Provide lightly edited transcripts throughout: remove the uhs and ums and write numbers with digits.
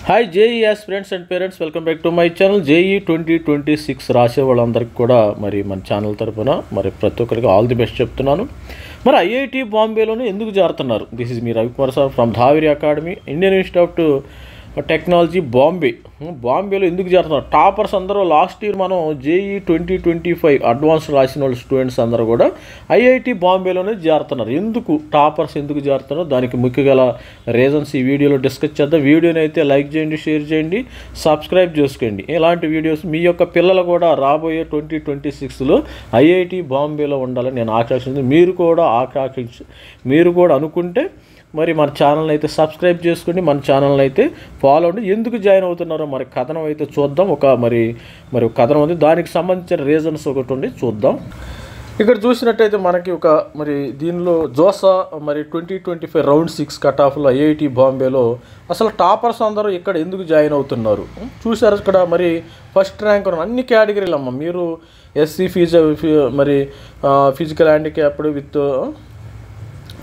Hi JEE aspirants and parents, welcome back to my channel. JEE 2026 రాసే వాళ్ళందరికీ కూడా మరి మన ఛానల్ తరఫున మరి ప్రతి ఒక్కరికి ఆల్ ది బెస్ట్ చెప్తున్నాను. మరి ఐఐటి బాంబేలోనే ఎందుకు చేరుతున్నారు? దిస్ ఈజ్ మీ Ravikumar sir from Dhaviri academy, Indian institute of technology బాంబేలో ఎందుకు చేరుతున్నారు? టాపర్స్ అందరూ లాస్ట్ ఇయర్ మనం జేఈ 2025 అడ్వాన్స్ రాసిన వాళ్ళు స్టూడెంట్స్ అందరూ కూడా ఐఐటి బాంబేలోనే చేరుతున్నారు. ఎందుకు టాపర్స్ ఎందుకు చేరుతున్నారు? దానికి ముఖ్య గల రీజన్స్ ఈ వీడియోలో డిస్కస్ చేద్దాం. వీడియోని అయితే లైక్ చేయండి, షేర్ చేయండి, సబ్స్క్రైబ్ చేసుకోండి. ఇలాంటి వీడియోస్ మీ యొక్క పిల్లలు కూడా రాబోయే 2026లో ఐఐటి బాంబేలో ఉండాలని నేను ఆకాంక్షించి మీరు కూడా అనుకుంటే మరి మన ఛానల్ని అయితే సబ్స్క్రైబ్ చేసుకోండి, మన ఛానల్ని అయితే ఫాలో అవ్వండి. ఎందుకు జాయిన్ అవుతున్నారో మరి కథనం అయితే చూద్దాం. మరి కథనం ఉంది, దానికి సంబంధించిన రీజన్స్ ఒకటి ఉండి చూద్దాం. ఇక్కడ చూసినట్టయితే మనకి మరి దీనిలో జోసా మరి 2025 రౌండ్ 6 కట్ ఆఫ్లో ఐఐటి బాంబేలో అసలు టాపర్స్ అందరూ ఇక్కడ ఎందుకు జాయిన్ అవుతున్నారు చూసారు. ఇక్కడ మరి ఫస్ట్ ర్యాంక్ అన్ని కేటగిరీలు అమ్మ. మీరు ఎస్సీ మరి ఫిజికల్ హ్యాండిక్యాప్డ్ విత్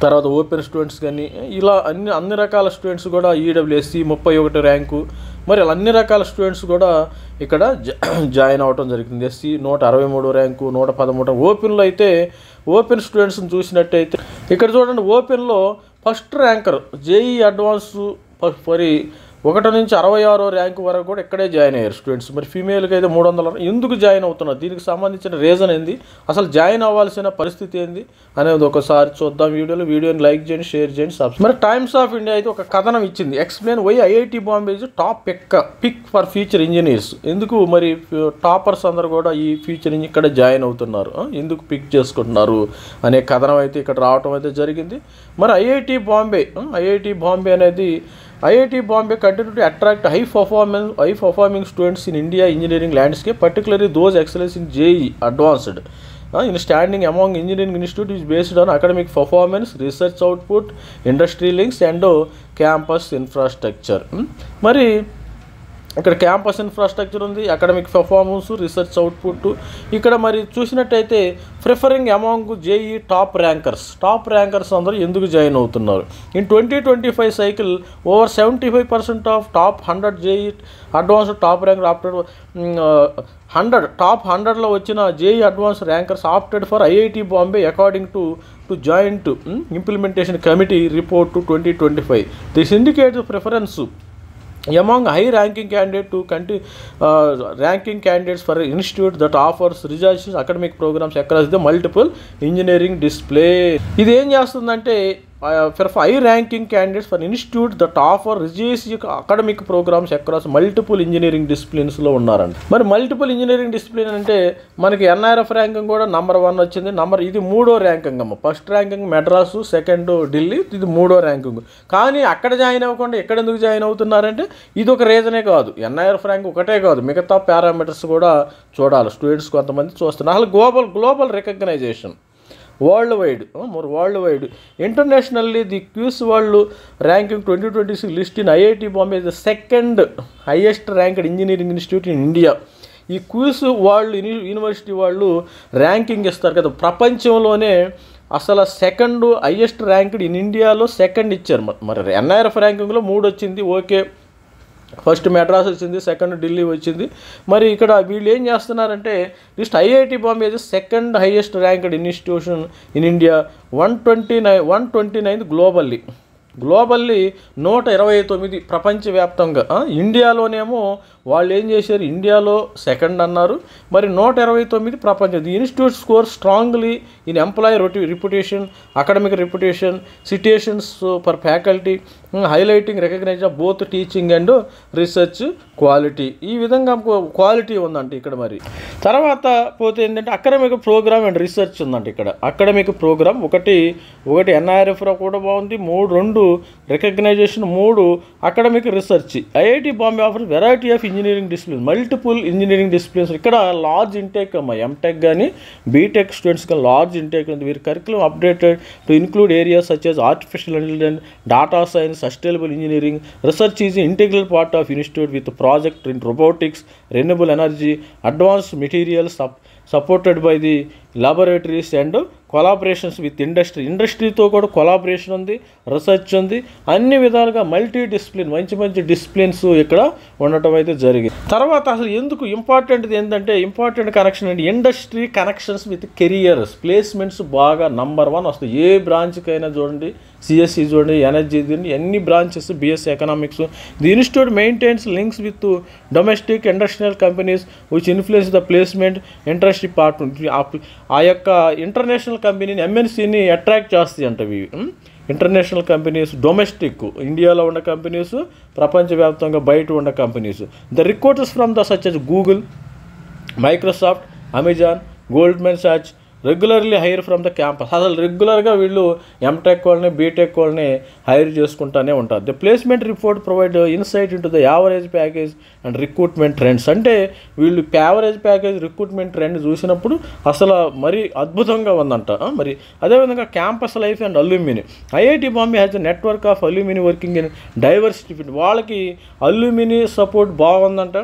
తర్వాత ఓపెన్ స్టూడెంట్స్ కానీ ఇలా అన్ని రకాల స్టూడెంట్స్ కూడా ఈడబ్ల్యూఎస్సి 31 ర్యాంకు మరి అన్ని రకాల స్టూడెంట్స్ కూడా ఇక్కడ జాయిన్ అవ్వడం జరిగింది. SC 163 rank, 113. ఓపెన్లో అయితే ఓపెన్ స్టూడెంట్స్ని చూసినట్టయితే ఇక్కడ చూడండి, ఓపెన్లో ఫస్ట్ ర్యాంకర్ జేఈ అడ్వాన్స్ మరి 1 నుంచి 66 ర్యాంకు వరకు కూడా ఇక్కడే జాయిన్ అయ్యారు స్టూడెంట్స్. మరి ఫీమేల్కి అయితే 300. ఎందుకు జాయిన్ అవుతున్నారు? దీనికి సంబంధించిన రీజన్ ఏంది, అసలు జాయిన్ అవ్వాల్సిన పరిస్థితి ఏంది అనేది ఒకసారి చూద్దాం. వీడియోని లైక్ చేయండి, షేర్ చేయండి, సబ్స్క్రైబ్. మరి టైమ్స్ ఆఫ్ ఇండియా అయితే ఒక కథనం ఇచ్చింది, explain why IIT Bombay is top pick for future engineers. ఎందుకు మరి టాపర్స్ అందరూ కూడా ఈ ఫ్యూచర్ ఇక్కడ జాయిన్ అవుతున్నారు, ఎందుకు పిక్ చేసుకుంటున్నారు అనే కథనం అయితే ఇక్కడ రావటం అయితే జరిగింది. మరి ఐఐటి బాంబే అనేది IIT Bombay continue to attract high performing students in India engineering landscape, particularly those excellence in JEE Advanced. In standing among engineering institute is based on academic performance, research output, industry links and campus infrastructure. మరి ఇక్కడ campus infrastructure ఉంది, academic performance, research output. ఇక్కడ మరి చూసినట్టయితే preferring among JEE top rankers అందరూ ఎందుకు join అవుతున్నారు? In 2025 cycle over 75% of top 100 JEE advanced top ranker opted 100లో వచ్చిన JEE advance rankers opted for IIT Bombay according to joint implementation committee report 2025. This indicates preference among high ranking candidates for an institute that offers research academic programs across the multiple engineering discipline. ఇది ఏం చేస్తుందంటే high ranking candidates for institute that offer research academic programs across multiple engineering disciplines లో ఉన్నారండి. మరి multiple engineering discipline అంటే మనకి NIRF ranking కూడా number 1 వచ్చింది. ఇది 3వ ర్యాంకింగ్ అమ్మ. First ranking Madras, second Delhi, ఇది 3వ ర్యాంకింగ్. కానీ అక్కడ జాయిన్ అవ్వకుండా ఎక్కడ ఎందుకు జాయిన్ అవుతున్నారంటే ఇది ఒక రీజనే కాదు, NIRF ర్యాంక్ ఒకటే కాదు, మిగతా పారామీటర్స్ కూడా చూడాలి. స్టూడెంట్స్ కొంతమంది చూస్తున్నారు. అసలు global recognition world wide internationally the QS world ranking 2026 list in IIT Bombay the second highest ranked engineering institute in India. ఈ క్యూస్ వరల్డ్ యూనివర్సిటీ వాళ్ళు ర్యాంకింగ్ ఇస్తారు కదా, ప్రపంచంలోనే అసలు సెకండ్ హైయెస్ట్ ర్యాంక్డ్ ఇన్ ఇండియాలో సెకండ్ ఇచ్చారు. మరి NIRF ర్యాంకింగ్లో 3 వచ్చింది, ఓకే. ఫస్ట్ మెడ్రాస్ వచ్చింది, సెకండ్ ఢిల్లీ వచ్చింది. మరి ఇక్కడ వీళ్ళు ఏం చేస్తున్నారంటే list IIT Bombay second highest ranked institution in India, 129 globally 129 ప్రపంచవ్యాప్తంగా. ఇండియాలోనేమో వాళ్ళు ఏం చేశారు, ఇండియాలో సెకండ్ అన్నారు, మరి 129 ప్రపంచం. The institute score strongly in employee reputation, academic reputation, citations for faculty, highlighting recognize of both teaching and research quality. ఈ విధంగా క్వాలిటీ ఉందంటే ఇక్కడ. మరి తర్వాత పోతే ఏంటంటే అకాడమిక్ ప్రోగ్రామ్ అండ్ రీసెర్చ్ ఉందంటే ఇక్కడ. అకాడమిక్ ప్రోగ్రామ్ ఒకటి NIRF కూడా బాగుంది, 2 recognition, 3 academic research. IIT Bombay offer variety of engineering discipline, multiple engineering disciplines. ఇక్కడ లార్జ్ ఇంటేక్ అమ్మ, ఎంటెక్ కానీ బీటెక్ స్టూడెంట్స్ కానీ లార్జ్ ఇంటేక్ ఉంది. వీరి curriculum updated to include areas such as artificial intelligence, data science, sustainable engineering. Research is integral part of institute with project in robotics, renewable energy, advanced materials supported by the laboratories and collaborations with ఇండస్ట్రీతో కూడా collaboration ఉంది, research ఉంది, అన్ని విధాలుగా multi discipline మంచి మంచి disciplines ఇక్కడ ఉండటం అయితే జరిగింది. తర్వాత అసలు ఎందుకు ఇంపార్టెంట్ది ఏంటంటే ఇంపార్టెంట్ కనెక్షన్ అంటే industry connections with careers placements బాగా నంబర్ 1 వస్తుంది. ఏ బ్రాంచ్కైనా చూడండి, సిఎస్సి చూడండి, ఎనర్జీ చూడండి, ఎన్ని branches, BSc economics. The institute maintains links with domestic industrial companies which influence the placement industry part. ఆ యొక్క ఇంటర్నేషనల్ కంపెనీని ఎంఎన్సీని అట్రాక్ట్ చేస్తాయి అంటవి. ఇంటర్నేషనల్ కంపెనీస్, డొమెస్టిక్ ఇండియాలో ఉన్న కంపెనీస్, ప్రపంచవ్యాప్తంగా బయట ఉన్న companies. The recruiters from the such as Google, Microsoft, Amazon, Goldman Sachs regularly hire from the campus. అసలు రెగ్యులర్గా వీళ్ళు ఎంటెక్ వాళ్ళని, బీటెక్ వాళ్ళని హైర్ చేసుకుంటూనే ఉంటారు. The placement report provide insight into the average package and recruitment trends. అంటే వీళ్ళు average package, recruitment trend చూసినప్పుడు అసలు మరీ అద్భుతంగా ఉందంట. మరి అదేవిధంగా campus life and alumni. IIT Bombay has the network of alumni working in diversity. వాళ్ళకి అల్యూమిని సపోర్ట్ బాగుందంట.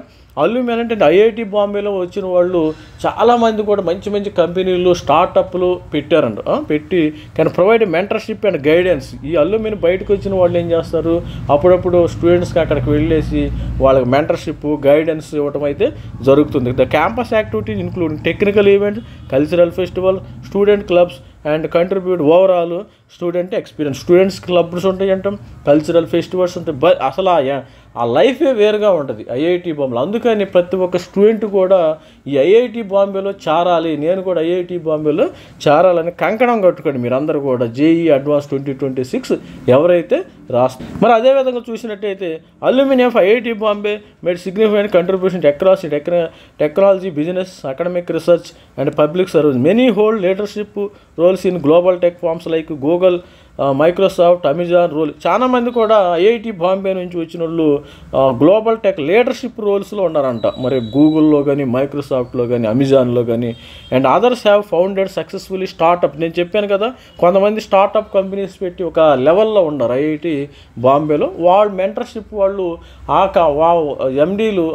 అల్యూమిని అంటే ఐఐటి బాంబేలో వచ్చిన వాళ్ళు చాలామంది కూడా మంచి మంచి కంపెనీలు, స్టార్టప్లు పెట్టారంట. పెట్టి కానీ ప్రొవైడ్ మెంటర్షిప్ అండ్ గైడెన్స్. ఈ అల్యూమిని బయటకు వచ్చిన వాళ్ళు ఏం చేస్తారు, అప్పుడప్పుడు స్టూడెంట్స్కి అక్కడికి వెళ్ళేసి వాళ్ళకి మెంటర్షిప్, గైడెన్స్ ఇవ్వటం అయితే జరుగుతుంది. The campus activities including technical events, cultural festival, student clubs and contribute overall student experience. Students clubs ఉంటాయి అంటాం, కల్చరల్ ఫెస్టివల్స్ ఉంటాయి. అసలు ఆ లైఫే వేరుగా ఉంటుంది ఐఐటి బాంబేలో. అందుకని ప్రతి ఒక్క స్టూడెంట్ కూడా ఈ ఐఐటి బాంబేలో చేరాలి, నేను కూడా ఐఐటి బాంబేలో చేరాలని కంకణం కట్టుకోండి మీరందరూ కూడా. జేఈ అడ్వాన్స్ 2026 ఎవరైతే రాస్తారు. మరి అదేవిధంగా చూసినట్టయితే alumni of IIT Bombay made significant contribution across technology, business, academic research and public service. Many hold leadership roles in global tech firms like Google, Microsoft, Amazon role. చాలామంది కూడా ఐఐటి బాంబే నుంచి వచ్చిన వాళ్ళు గ్లోబల్ టెక్ లీడర్షిప్ రోల్స్లో ఉన్నారంట. మరి గూగుల్లో కానీ, మైక్రోసాఫ్ట్లో కానీ, అమెజాన్లో కానీ. And others have founded successfully startup. నేను చెప్పాను కదా, కొంతమంది స్టార్టప్ కంపెనీస్ పెట్టి ఒక లెవెల్లో ఉన్నారు ఐఐటి బాంబేలో. వాళ్ళు మెంటర్షిప్ వాళ్ళు ఎండీలు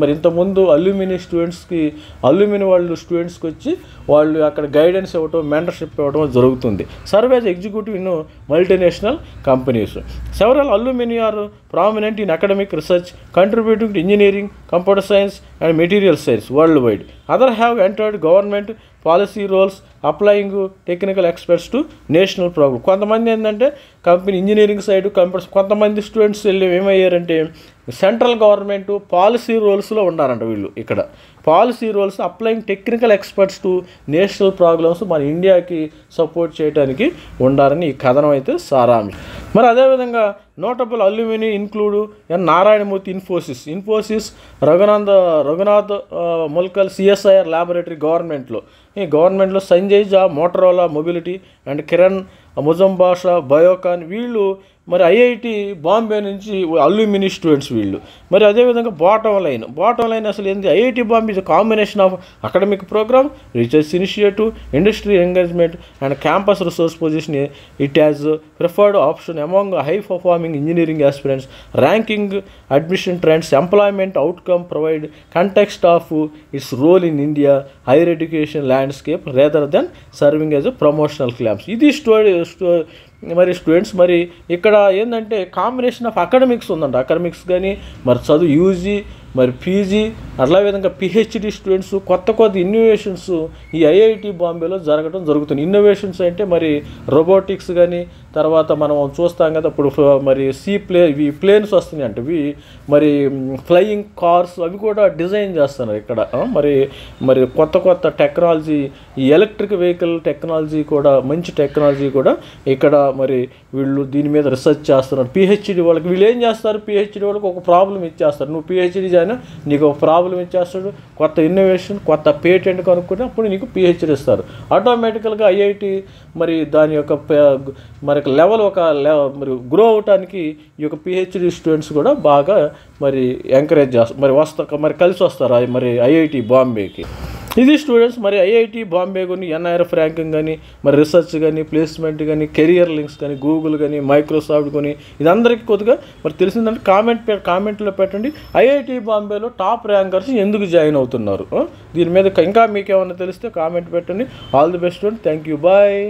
మరి ఇంతకుముందు అల్యూమిని వాళ్ళు స్టూడెంట్స్కి వచ్చి వాళ్ళు అక్కడ గైడెన్స్ ఇవ్వటం, మెంటర్షిప్ ఇవ్వడం జరుగుతుంది. Serve as executive in multinational companies. Several alumni are prominent in academic research contributing to engineering, computer science and material science world wide. Other have entered government policy roles applying technical experts to national program. కొంతమంది ఏంటంటే company engineering side computers, కొంతమంది students వెళ్ళి ఏమయ్యారంటే central government policy రోల్స్లో ఉన్నారంట వీళ్ళు. ఇక్కడ policy roles applying technical experts to national programs మన ఇండియాకి సపోర్ట్ చేయడానికి ఉండాలని ఈ కథనం అయితే సారాంశం. మరి అదేవిధంగా notable alumni include N Narayana Murthy, Infosys, Raghunath Mulkal, CSIR laboratory గవర్నమెంట్లో Sanjay Jha, Motorola mobility and Kiran Mazumdar Shaw, Biocon. వీళ్ళు మరి ఐఐటి బాంబే నుంచి అల్యూమిని స్టూడెంట్స్ వీళ్ళు. మరి అదేవిధంగా బాటమ్ లైన్ అసలు ఏంది, IIT Bombay is combination of academic programme, research initiative, industry engagement and campus resource position. It has preferred option among high performing engineering aspirants, ranking admission trends, employment outcome, provide context of its role in India higher education landscape rather than serving as a promotional claims. ఇది మరి students మరి ఇక్కడ ఏంటంటే combination of academics ఉందంట. Academics కానీ మరి చదువు UG, మరి పీజీ, అట్లా విధంగా పిహెచ్డి స్టూడెంట్స్, కొత్త ఇన్నోవేషన్స్ ఈ ఐఐటి బాంబేలో జరుగుతుంది. ఇన్నోవేషన్స్ అంటే మరి రోబోటిక్స్ కానీ, తర్వాత మనం చూస్తాం కదా ఇప్పుడు మరి ఇవి ప్లేన్స్ వస్తున్నాయి అంటే ఇవి మరి ఫ్లయింగ్ కార్స్ అవి కూడా డిజైన్ చేస్తున్నారు ఇక్కడ. మరి కొత్త టెక్నాలజీ, ఈ ఎలక్ట్రిక్ వెహికల్ టెక్నాలజీ కూడా, మంచి టెక్నాలజీ కూడా ఇక్కడ మరి వీళ్ళు దీని మీద రీసెర్చ్ చేస్తున్నారు. పిహెచ్డి వాళ్ళకి వీళ్ళు ఏం చేస్తారు, పిహెచ్డి వాళ్ళకి ఒక ప్రాబ్లం ఇచ్చేస్తారు. నువ్వు పిహెచ్డి అయినా నీకు ఒక ప్రాబ్లం ఇచ్చేస్తాడు, కొత్త ఇన్నోవేషన్, కొత్త పేటెంట్ కనుక్కుంటే అప్పుడు నీకు పిహెచ్డి ఇస్తారు. ఆటోమేటికల్గా ఐఐటి మరి దాని యొక్క మరి లెవెల్ మరి గ్రో అవటానికి ఈ యొక్క పిహెచ్డి స్టూడెంట్స్ కూడా బాగా మరి ఎంకరేజ్ చేస్తారు, మరి కలిసి వస్తారు మరి ఐఐటి బాంబేకి. ఇది స్టూడెంట్స్ మరి ఐఐటి బాంబే కానీ ఎన్ఐఆర్ఎఫ్ ర్యాంకింగ్ కానీ మరి రీసెర్చ్ కానీ ప్లేస్మెంట్ కానీ కెరియర్ లింక్స్ కానీ గూగుల్ కానీ మైక్రోసాఫ్ట్ కానీ ఇదందరికీ కొద్దిగా మరి తెలిసిందంటే కామెంట్లో పెట్టండి. ఐఐటి బాంబేలో టాప్ ర్యాంకర్స్ ఎందుకు జాయిన్ అవుతున్నారు? దీని మీద ఇంకా మీకు ఏమైనా తెలిస్తే కామెంట్ పెట్టండి. All the best student. Thank you. Bye.